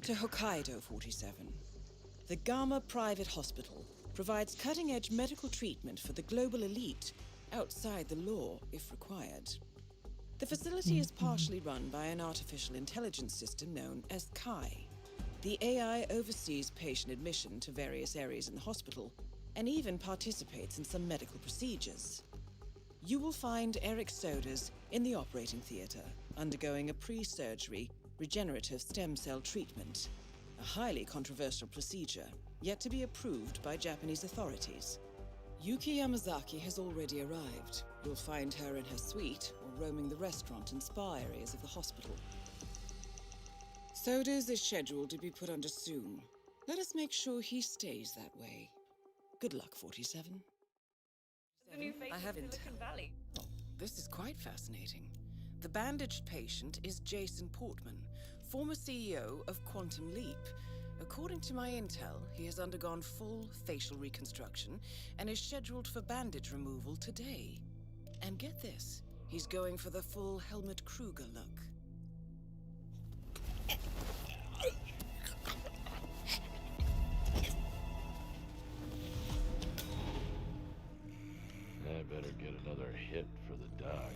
To Hokkaido 47. The Gama Private Hospital provides cutting-edge medical treatment for the global elite, outside the law if required. The facility is partially run by an artificial intelligence system known as Kai. The AI oversees patient admission to various areas in the hospital, and even participates in some medical procedures. You will find Eric Soders in the operating theater, undergoing a pre-surgery regenerative stem cell treatment, a highly controversial procedure, yet to be approved by Japanese authorities. Yuki Yamazaki has already arrived. You'll find her in her suite or roaming the restaurant and spa areas of the hospital. Soders is scheduled to be put under soon. Let us make sure he stays that way. Good luck, 47. The new face I have of intel. Silicon Valley. Oh, this is quite fascinating. The bandaged patient is Jason Portman, former CEO of Quantum Leap. According to my intel, he has undergone full facial reconstruction and is scheduled for bandage removal today. And get this, he's going for the full Helmut Kruger look. I better get another hit for the dog.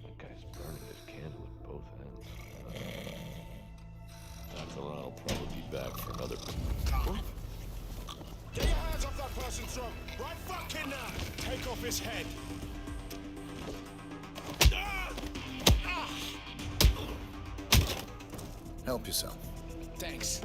That guy's burning his candle at both ends. Dr. Ron will probably be back for another... What? Get your hands off that person's throat! Right fucking now! Take off his head! Help yourself. Thanks.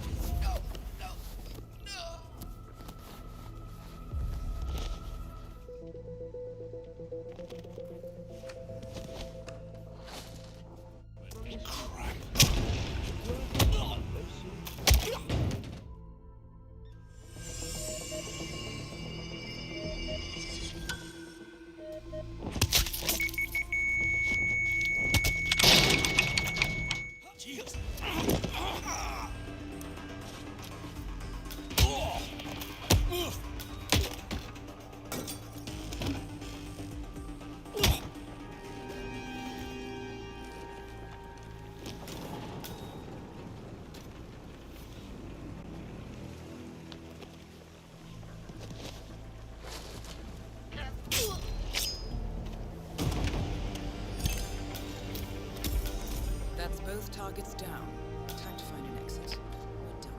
That's both targets down. Time to find an exit. We're done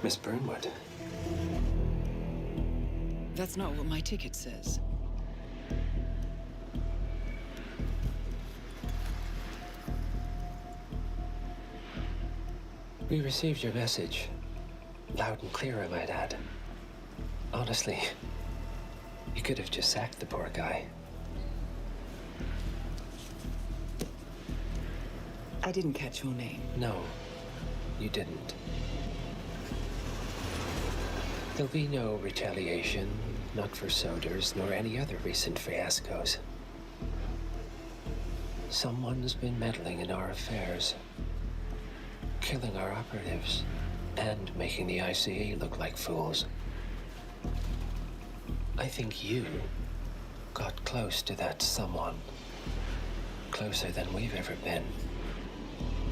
Miss Burnwood. That's not what my ticket says. We received your message. Loud and clear, I might add. Honestly, you could have just sacked the poor guy. I didn't catch your name. No, you didn't. There'll be no retaliation, not for Soders, nor any other recent fiascos. Someone's been meddling in our affairs, killing our operatives, and making the ICE look like fools. I think you got close to that someone. Closer than we've ever been.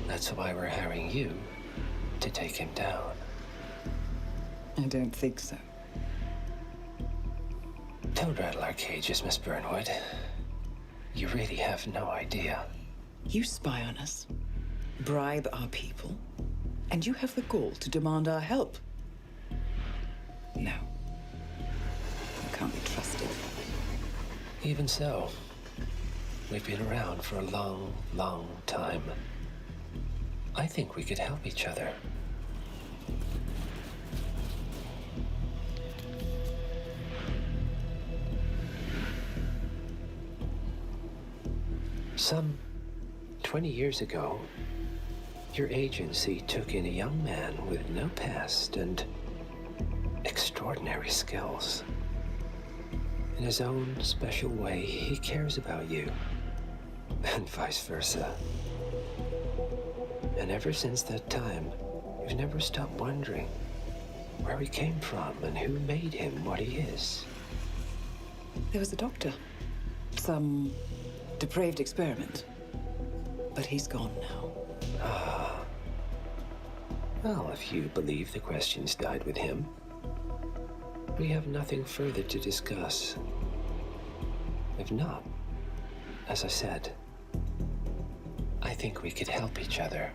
That's why we're hiring you to take him down. I don't think so. Don't rattle our cages, Miss Burnwood. You really have no idea. You spy on us, bribe our people, and you have the gall to demand our help. No. You can't be trusted. Even so, we've been around for a long, long time. I think we could help each other. Some 20 years ago, your agency took in a young man with no past and extraordinary skills. In his own special way, he cares about you. And vice versa. And ever since that time, you've never stopped wondering where he came from and who made him what he is. There was a doctor. Some depraved experiment. But he's gone now. Well, if you believe the questions died with him, we have nothing further to discuss. If not, as I said, I think we could help each other.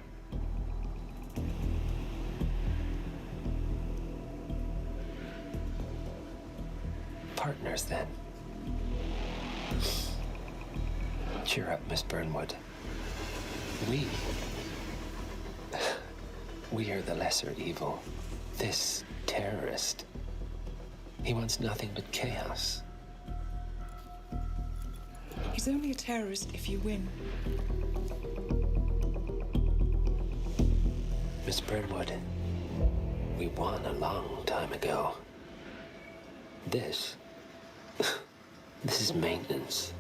Partners, then. Cheer up, Miss Burnwood. We are the lesser evil. This terrorist. He wants nothing but chaos. He's only a terrorist if you win. Miss Burnwood, we won a long time ago. This is maintenance.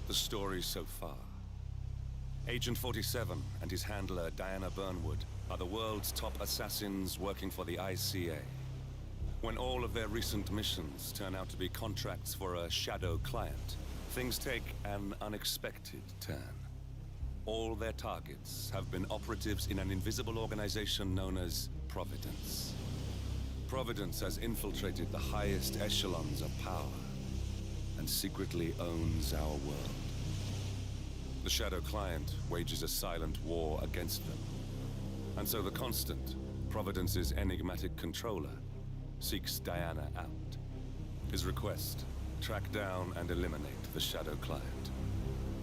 The story so far. Agent 47 and his handler Diana Burnwood are the world's top assassins working for the ICA. When all of their recent missions turn out to be contracts for a shadow client, things take an unexpected turn. All their targets have been operatives in an invisible organization known as Providence. Providence has infiltrated the highest echelons of power and secretly owns our world. The Shadow Client wages a silent war against them. And so the Constant, Providence's enigmatic controller, seeks Diana out. His request, track down and eliminate the Shadow Client.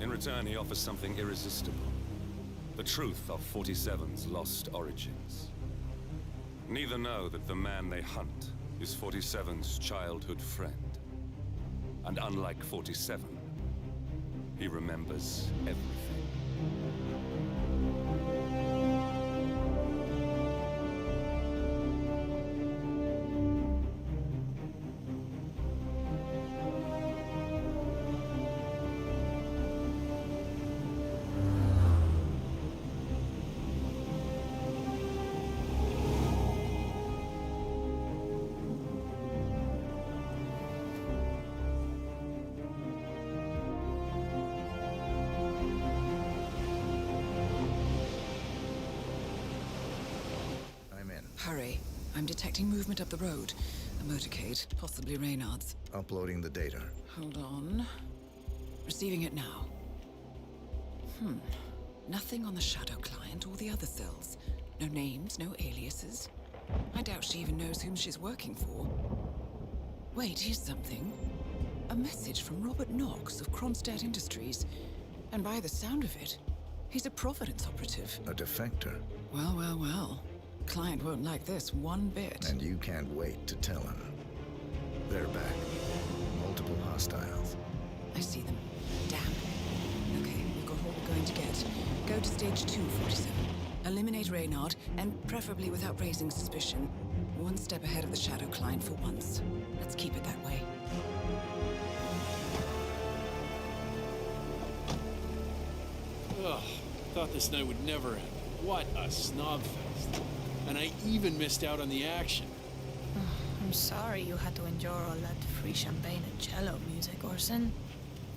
In return, he offers something irresistible. The truth of 47's lost origins. Neither know that the man they hunt is 47's childhood friend. And unlike 47, he remembers everything. Hurry. I'm detecting movement up the road. A motorcade, possibly Reynard's. Uploading the data. Hold on. Receiving it now. Nothing on the Shadow Client or the other cells. No names, no aliases. I doubt she even knows whom she's working for. Wait, here's something. A message from Robert Knox of Kronstadt Industries. And by the sound of it, he's a Providence operative. A defector. Well, well, well. Client won't like this one bit. And you can't wait to tell him. They're back. Multiple hostiles. I see them. Damn. Okay, we've got what we're going to get. Go to stage 2, 47. Eliminate Reynard, and preferably without raising suspicion. One step ahead of the Shadow Client for once. Let's keep it that way. Ugh, thought this night would never end. What a snobfest. And I even missed out on the action. I'm sorry you had to endure all that free champagne and cello music, Orson.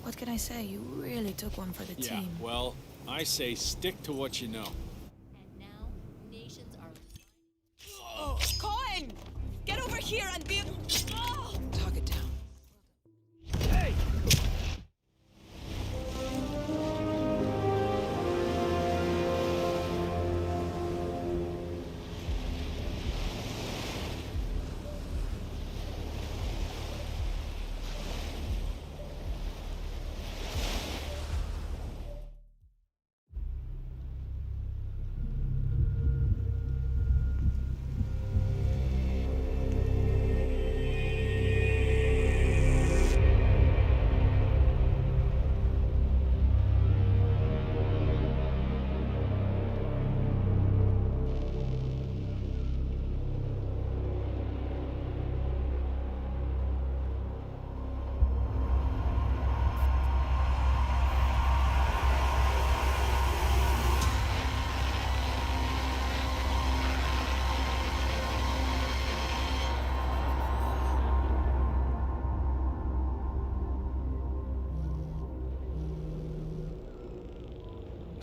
What can I say? You really took one for the Yeah, team. well, I say stick to what you know. And now, nations are... Oh, Cohen! Get over here and be... Oh! Target down.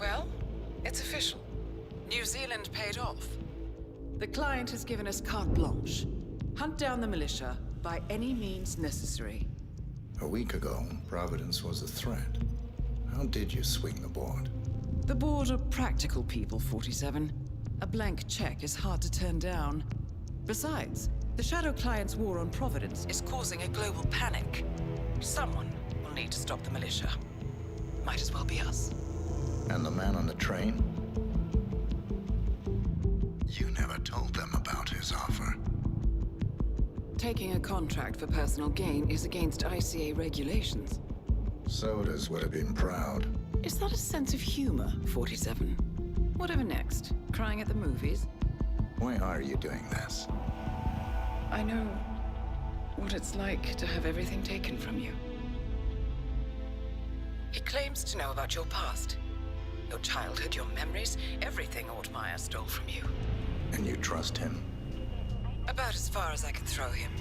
Well, it's official. New Zealand paid off. The client has given us carte blanche. Hunt down the militia by any means necessary. A week ago, Providence was a threat. How did you swing the board? The board are practical people, 47. A blank check is hard to turn down. Besides, the Shadow Client's war on Providence is causing a global panic. Someone will need to stop the militia. Might as well be us. And the man on the train? You never told them about his offer. Taking a contract for personal gain is against ICA regulations. Sodas would have been proud. Is that a sense of humor, 47? Whatever next? Crying at the movies? Why are you doing this? I know what it's like to have everything taken from you. He claims to know about your past. Your childhood, your memories, everything Altmaier stole from you. And you trust him? About as far as I can throw him.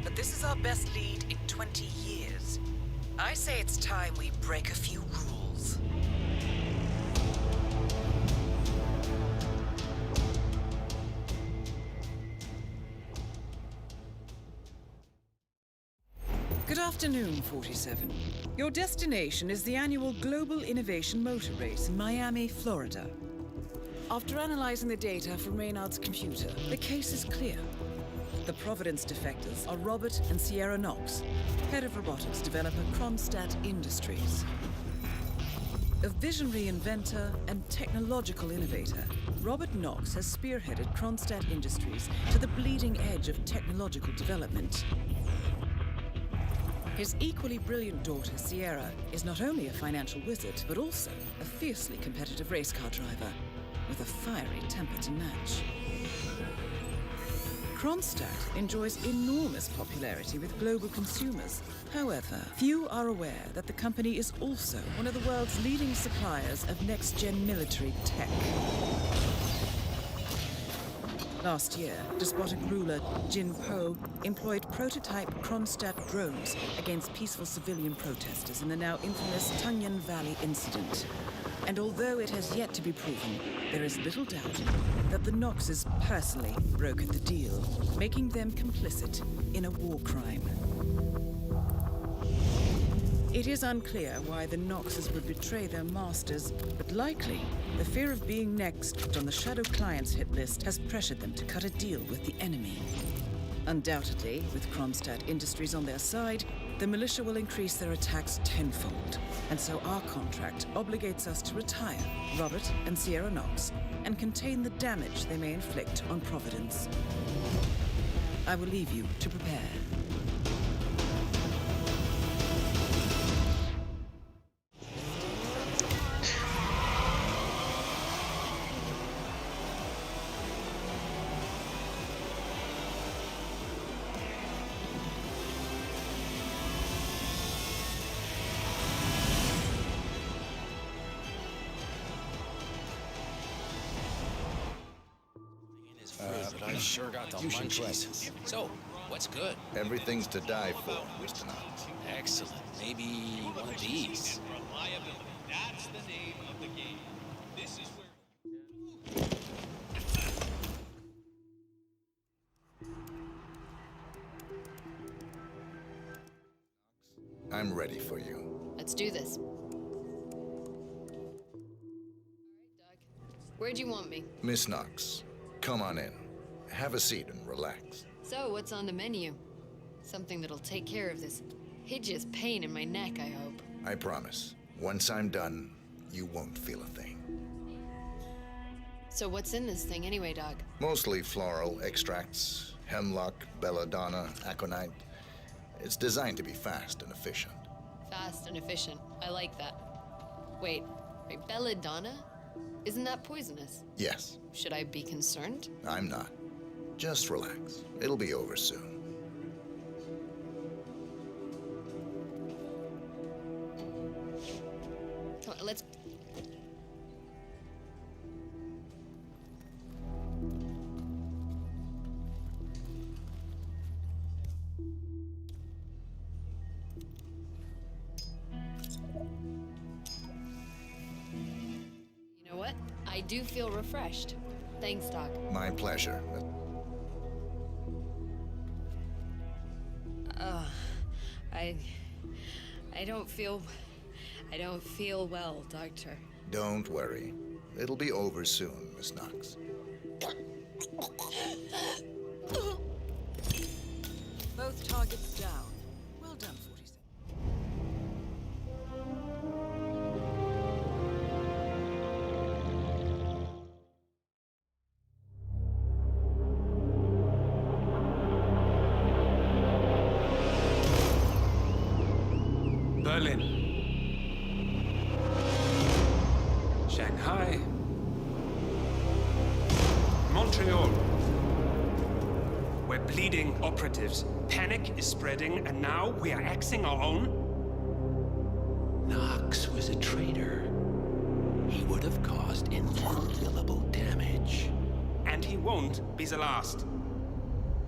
But this is our best lead in 20 years. I say it's time we break a few rules. Good afternoon, 47. Your destination is the annual Global Innovation Motor Race in Miami, Florida. After analyzing the data from Reynard's computer, the case is clear. The Providence defectors are Robert and Sierra Knox, head of robotics developer Kronstadt Industries. A visionary inventor and technological innovator, Robert Knox has spearheaded Kronstadt Industries to the bleeding edge of technological development. His equally brilliant daughter, Sierra, is not only a financial wizard, but also a fiercely competitive race car driver, with a fiery temper to match. Kronstadt enjoys enormous popularity with global consumers. However, few are aware that the company is also one of the world's leading suppliers of next-gen military tech. Last year, despotic ruler Jin Po employed prototype Kronstadt drones against peaceful civilian protesters in the now infamous Tungan Valley incident. And although it has yet to be proven, there is little doubt that the Knoxes personally brokered the deal, making them complicit in a war crime. It is unclear why the Knoxes would betray their masters, but likely the fear of being next on the Shadow Client's hit list has pressured them to cut a deal with the enemy. Undoubtedly, with Kronstadt Industries on their side, the militia will increase their attacks tenfold, and so our contract obligates us to retire Robert and Sierra Knox and contain the damage they may inflict on Providence. I will leave you to prepare. I sure got the munchies. So, what's good? Everything's to die for, Mr. Knox. Excellent. Maybe one of these. That's the name of the game. This is where... I'm ready for you. Let's do this. All right, Doug. Where'd you want me? Miss Knox, come on in. Have a seat and relax. So, what's on the menu? Something that'll take care of this hideous pain in my neck, I hope. I promise. Once I'm done, you won't feel a thing. So what's in this thing anyway, Doc? Mostly floral extracts, hemlock, belladonna, aconite. It's designed to be fast and efficient. Fast and efficient. I like that. Wait, belladonna? Isn't that poisonous? Yes, Should I be concerned? I'm not. Just relax. It'll be over soon. Come on, let's... I do feel refreshed. Thanks, Doc. My pleasure. I don't feel well, Doctor. Don't worry. It'll be over soon, Miss Knox. Both targets down. Well done, 47. Berlin, Shanghai, Montreal. We're bleeding operatives. Panic is spreading, and now we are axing our own? Knox was a traitor. He would have caused incalculable damage. And he won't be the last.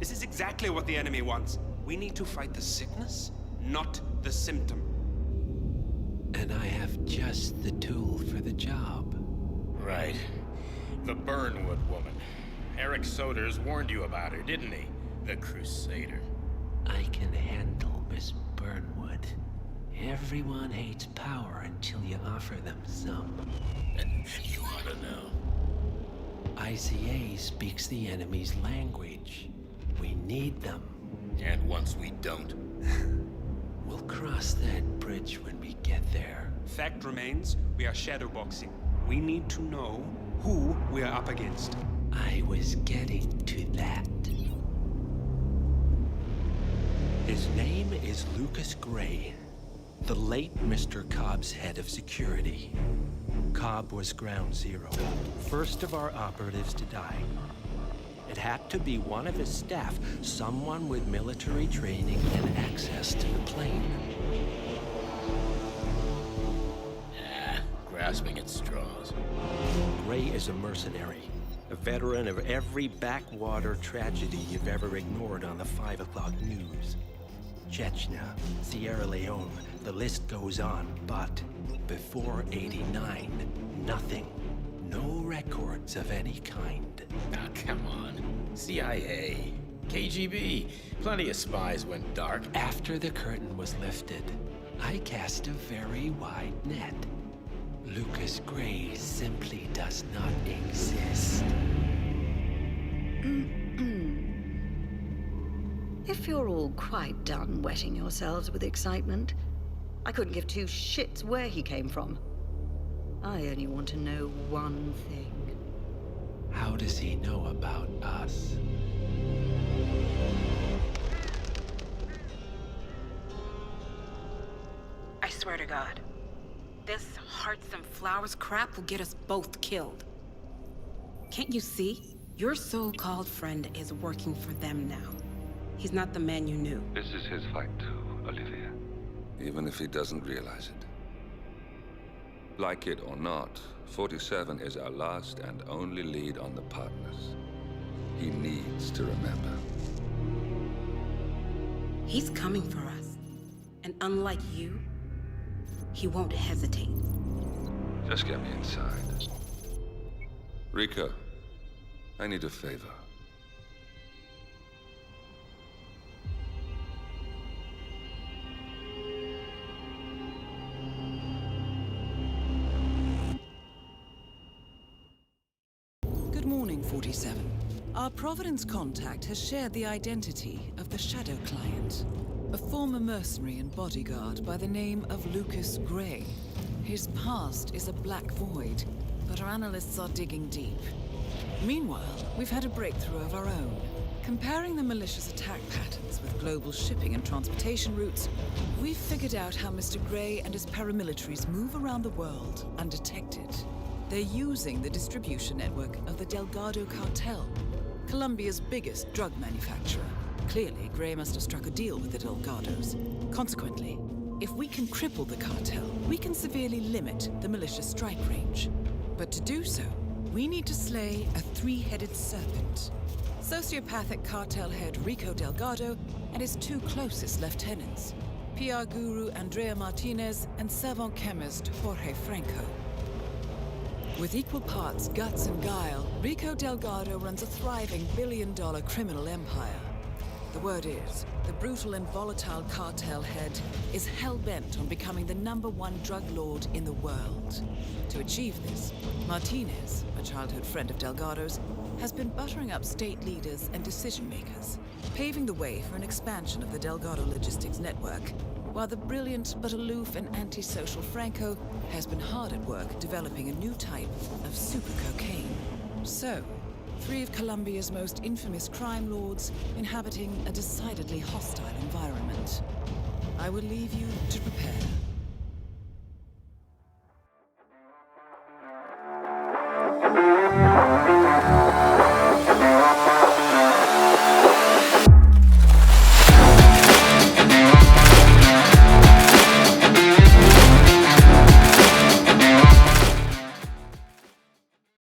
This is exactly what the enemy wants. We need to fight the sickness, not the symptom. And I have just the tool for the job. Right. The Burnwood woman. Eric Soders warned you about her, didn't he? The Crusader. I can handle Miss Burnwood. Everyone hates power until you offer them some. You ought to know. ICA speaks the enemy's language. We need them. And once we don't, We'll cross that bridge when we get there. Fact remains, we are shadowboxing. We need to know who we are up against. I was getting to that. His name is Lucas Gray, the late Mr. Cobb's head of security. Cobb was ground zero, first of our operatives to die. It had to be one of his staff, someone with military training and access to the plane. grasping at straws. Gray is a mercenary, a veteran of every backwater tragedy you've ever ignored on the 5 o'clock news. Chechnya, Sierra Leone, the list goes on, but before '89, nothing. No records of any kind. Ah, come on. CIA, KGB, plenty of spies went dark. After the curtain was lifted, I cast a very wide net. Lucas Gray simply does not exist. If you're all quite done wetting yourselves with excitement, I couldn't give two shits where he came from. I only want to know one thing. How does he know about us? I swear to God, this hearts and flowers crap will get us both killed. Can't you see? Your so-called friend is working for them now. He's not the man you knew. This is his fight too, Olivia. Even if he doesn't realize it. Like it or not, 47 is our last and only lead on the partners. He needs to remember. He's coming for us. And unlike you, he won't hesitate. Just get me inside. Rico, I need a favor. Good morning, 47. Our Providence contact has shared the identity of the Shadow Client, a former mercenary and bodyguard by the name of Lucas Gray. His past is a black void, but our analysts are digging deep. Meanwhile, we've had a breakthrough of our own. Comparing the malicious attack patterns with global shipping and transportation routes, we've figured out how Mr. Gray and his paramilitaries move around the world undetected. They're using the distribution network of the Delgado Cartel, Colombia's biggest drug manufacturer. Clearly, Gray must have struck a deal with the Delgados. Consequently, if we can cripple the cartel, we can severely limit the malicious strike range. But to do so, we need to slay a three-headed serpent. Sociopathic cartel head Rico Delgado and his two closest lieutenants, PR guru Andrea Martinez and savant chemist Jorge Franco. With equal parts guts and guile, Rico Delgado runs a thriving billion-dollar criminal empire. The word is, the brutal and volatile cartel head is hell-bent on becoming the #1 drug lord in the world. To achieve this, Martinez, a childhood friend of Delgado's, has been buttering up state leaders and decision-makers, paving the way for an expansion of the Delgado logistics network, while the brilliant but aloof and antisocial Franco has been hard at work developing a new type of super cocaine. So, 3 of Colombia's most infamous crime lords inhabiting a decidedly hostile environment. I will leave you to prepare.